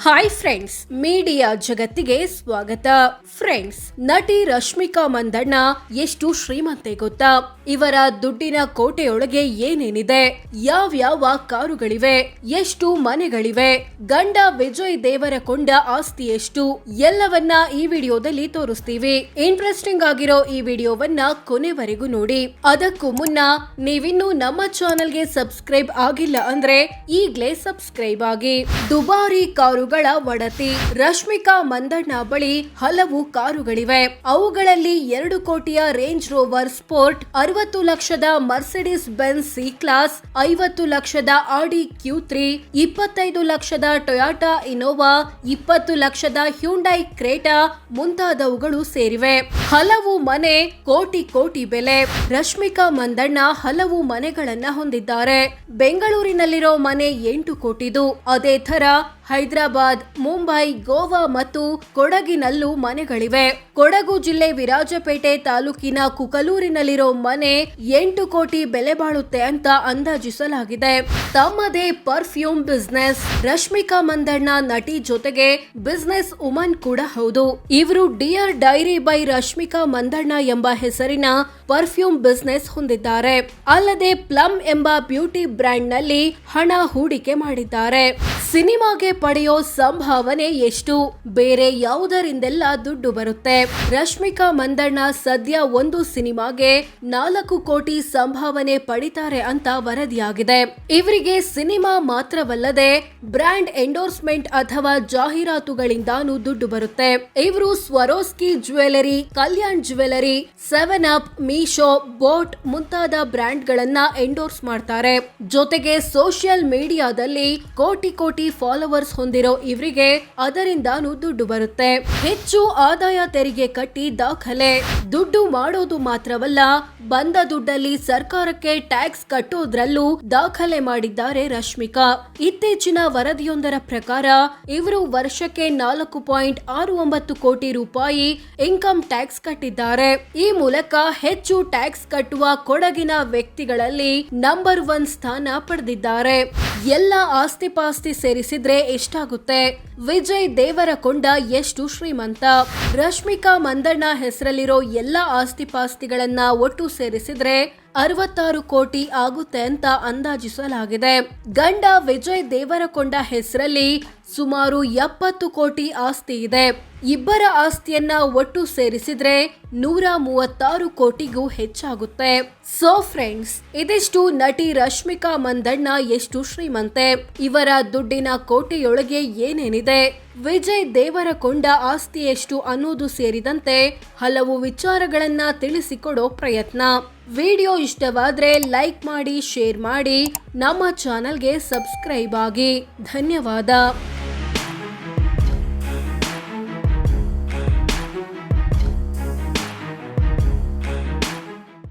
Hi friends, media ಜಗತ್ತಿಗೆ ಸ್ವಾಗತ. Friends, ನಟಿ ರಶ್ಮಿಕಾ ಮಂದಣ್ಣ ಎಷ್ಟು ಶ್ರೀಮಂತೆ ಗೊತ್ತಾ? ಇವರ ದುಡ್ಡಿನ ಕೋಟೆಯೊಳಗೆ ಏನೇನಿದೆ, ಯಾವ್ಯಾವ ಕಾರುಗಳಿವೆ, ಎಷ್ಟು ಮನೆಗಳಿವೆ, ಗಂಡ ವಿಜಯ್ ದೇವರಕೊಂಡ ಆಸ್ತಿ ಎಷ್ಟು, ಎಲ್ಲವನ್ನ ಈ ವಿಡಿಯೋದಲ್ಲಿ ತೋರಿಸ್ತೀವಿ. ಇಂಟ್ರೆಸ್ಟಿಂಗ್ ಆಗಿರೋ ಈ ವಿಡಿಯೋವನ್ನ ಕೊನೆವರೆಗೂ ನೋಡಿ. ಅದಕ್ಕೂ ಮುನ್ನ ನೀವಿನ್ನೂ ನಮ್ಮ ಚಾನೆಲ್ಗೆ ಸಬ್ಸ್ಕ್ರೈಬ್ ಆಗಿಲ್ಲ ಅಂದ್ರೆ ಈಗ್ಲೇ ಸಬ್ಸ್ಕ್ರೈಬ್ ಆಗಿ. ದುಬಾರಿ ಕಾರುಗಳ ಒಡತಿ ರಶ್ಮಿಕಾ ಮಂದಣ್ಣ ಬಳಿ ಹಲವು ಕಾರುಗಳಿವೆ. ಅವುಗಳಲ್ಲಿ 2 ಕೋಟಿಯ ರೇಂಜ್ ರೋವರ್ ಸ್ಪೋರ್ಟ್, 60 ಲಕ್ಷದ ಮರ್ಸಿಡಿಸ್ ಬೆನ್ಸ್ ಸಿ ಕ್ಲಾಸ್, 50 ಲಕ್ಷದ ಆಡಿ Q3, 25 ಲಕ್ಷದ ಟೊಯಾಟಾ ಇನೋವಾ, 20 ಲಕ್ಷದ ಹ್ಯುಂಡೈ ಕ್ರೇಟಾ ಮುಂತಾದವುಗಳು ಸೇರಿವೆ. ಹಲವು ಮನೆ ಕೋಟಿ ಬೆಲೆ. ರಶ್ಮಿಕಾ ಮಂದಣ್ಣ ಹಲವು ಮನೆಗಳನ್ನ ಹೊಂದಿದ್ದಾರೆ. ಬೆಂಗಳೂರಿನಲ್ಲಿರೋ ಮನೆ 8 ಕೋಟಿದು. ಅದೇ ತರ ಹೈದರಾಬಾದ್, ಮುಂಬೈ, ಗೋವಾ ಮತ್ತು ಕೊಡಗಿನಲ್ಲೂ ಮನೆಗಳಿವೆ. ಕೊಡಗು ಜಿಲ್ಲೆ ವಿರಾಜಪೇಟೆ ತಾಲೂಕಿನ ಕುಕಲೂರಿನಲ್ಲಿರೋ ಮನೆ 8 ಕೋಟಿ ಬೆಲೆ ಬಾಳುತ್ತೆ ಅಂತ ಅಂದಾಜಿಸಲಾಗಿದೆ. ತಮ್ಮದೇ ಪರ್ಫ್ಯೂಮ್ ಬಿಸ್ನೆಸ್. ರಶ್ಮಿಕಾ ಮಂದಣ್ಣ ನಟಿ ಜೊತೆಗೆ ಬಿಸ್ನೆಸ್ ವುಮನ್ ಕೂಡ ಹೌದು. ಇವರು dear diary by Rashmika Mandanna ಎಂಬ ಹೆಸರಿನ ಪರ್ಫ್ಯೂಮ್ ಬಿಸ್ನೆಸ್ ಹೊಂದಿದ್ದಾರೆ. ಅಲ್ಲದೆ ಪ್ಲಮ್ ಎಂಬ ಬ್ಯೂಟಿ ಬ್ರ್ಯಾಂಡ್ ನಲ್ಲಿ ಹಣ ಹೂಡಿಕೆ ಮಾಡಿದ್ದಾರೆ. ಸಿನಿಮಾಗೆ ಪಡೆಯೋ ಸಂಭಾವನೆ ಎಷ್ಟು, ಬೇರೆ ಯಾವುದರಿಂದೆಲ್ಲ ದುಡ್ಡು ಬರುತ್ತೆ? ರಶ್ಮಿಕಾ ಮಂದಣ್ಣ ಸದ್ಯ ಒಂದು ಸಿನಿಮಾಗೆ 4 ಕೋಟಿ ಸಂಭಾವನೆ ಪಡಿತಾರೆ ಅಂತ ವರದಿಯಾಗಿದೆ. ಇವರಿಗೆ ಸಿನಿಮಾ ಮಾತ್ರವಲ್ಲದೆ ಬ್ರ್ಯಾಂಡ್ ಎಂಡೋರ್ಸ್ಮೆಂಟ್ ಅಥವಾ ಜಾಹೀರಾತುಗಳಿಂದಾನೂ ದುಡ್ಡು ಬರುತ್ತೆ. ಇವರು ಸ್ವರೋಸ್ಕಿ jewellery, Kalyan jewellery, 7up, Meesho, boat ಮುಂತಾದ ಬ್ರ್ಯಾಂಡ್ ಗಳನ್ನ ಎಂಡೋರ್ಸ್ ಮಾಡ್ತಾರೆ. ಜೊತೆಗೆ ಸೋಷಿಯಲ್ ಮೀಡಿಯಾದಲ್ಲಿ ಕೋಟಿ ಫಾಲೋವರ್ಸ್ ಹೊಂದಿರೋ ಇವರಿಗೆ ಅದರಿಂದಾನೂ ದುಡ್ಡು ಬರುತ್ತೆ. ಹೆಚ್ಚು ಆದಾಯ ತೆರಿಗೆ ಕಟ್ಟಿ ದಾಖಲೆ. ದುಡ್ಡು ಮಾಡೋದು ಮಾತ್ರವಲ್ಲ, ಬಂದ ದುಡ್ಡಲ್ಲಿ ಸರ್ಕಾರಕ್ಕೆ ಟ್ಯಾಕ್ಸ್ ಕಟ್ಟೋದ್ರಲ್ಲೂ ದಾಖಲೆ ಮಾಡಿದ್ದಾರೆ ರಶ್ಮಿಕಾ. ಇತ್ತೀಚಿನ ವರದಿಯೊಂದರ ಪ್ರಕಾರ ಇವರು ವರ್ಷಕ್ಕೆ 4.69 ಕೋಟಿ ರೂಪಾಯಿ ಇನ್ಕಮ್ ಟ್ಯಾಕ್ಸ್ ಕಟ್ಟಿದ್ದಾರೆ. ಈ ಮೂಲಕ ಹೆಚ್ಚು ಟ್ಯಾಕ್ಸ್ ಕಟ್ಟುವ ಕೊಡಗಿನ ವ್ಯಕ್ತಿಗಳಲ್ಲಿ ನಂಬರ್ 1 ಸ್ಥಾನ ಪಡೆದಿದ್ದಾರೆ. ಎಲ್ಲ ಆಸ್ತಿಪಾಸ್ತಿ ಸೇರಿಸಿದ್ರೆ ಎಷ್ಟಾಗುತ್ತೆ? ವಿಜಯ್ ದೇವರಕೊಂಡ ಎಷ್ಟು ಶ್ರೀಮಂತ? ರಶ್ಮಿಕಾ ಮಂದಣ್ಣ ಹೆಸರಲ್ಲಿರೋ ಎಲ್ಲ ಆಸ್ತಿಪಾಸ್ತಿಗಳನ್ನ ಒಟ್ಟು ಸೇರಿಸಿದ್ರೆ 66 ಕೋಟಿ ಆಗುತ್ತೆ ಅಂತ ಅಂದಾಜಿಸಲಾಗಿದೆ. ಗಂಡ ವಿಜಯ್ ದೇವರಕೊಂಡ ಹೆಸರಲ್ಲಿ ಸುಮಾರು 70 ಕೋಟಿ ಆಸ್ತಿ ಇದೆ. ಇಬ್ಬರ ಆಸ್ತಿಯನ್ನ ಒಟ್ಟು ಸೇರಿಸಿದ್ರೆ 136 ಕೋಟಿಗೂ ಹೆಚ್ಚಾಗುತ್ತೆ. ಸೋ ಫ್ರೆಂಡ್ಸ್, ಇದಿಷ್ಟು ನಟಿ ರಶ್ಮಿಕಾ ಮಂದಣ್ಣ ಎಷ್ಟು ಶ್ರೀಮಂತೆ, ಇವರ ದುಡ್ಡಿನ ಕೋಟೆಯೊಳಗೆ ಏನೇನಿದೆ, ವಿಜಯ್ ದೇವರಕೊಂಡ ಆಸ್ತಿ ಎಷ್ಟು ಅನ್ನೋದು ಸೇರಿದಂತೆ ಹಲವು ವಿಚಾರಗಳನ್ನ ತಿಳಿಸಿಕೊಡೋ ಪ್ರಯತ್ನ. ವಿಡಿಯೋ ಇಷ್ಟವಾದ್ರೆ ಲೈಕ್ ಮಾಡಿ, ಶೇರ್ ಮಾಡಿ, ನಮ್ಮ ಚಾನೆಲ್ಗೆ ಸಬ್ಸ್ಕ್ರೈಬ್ ಆಗಿ. ಧನ್ಯವಾದ.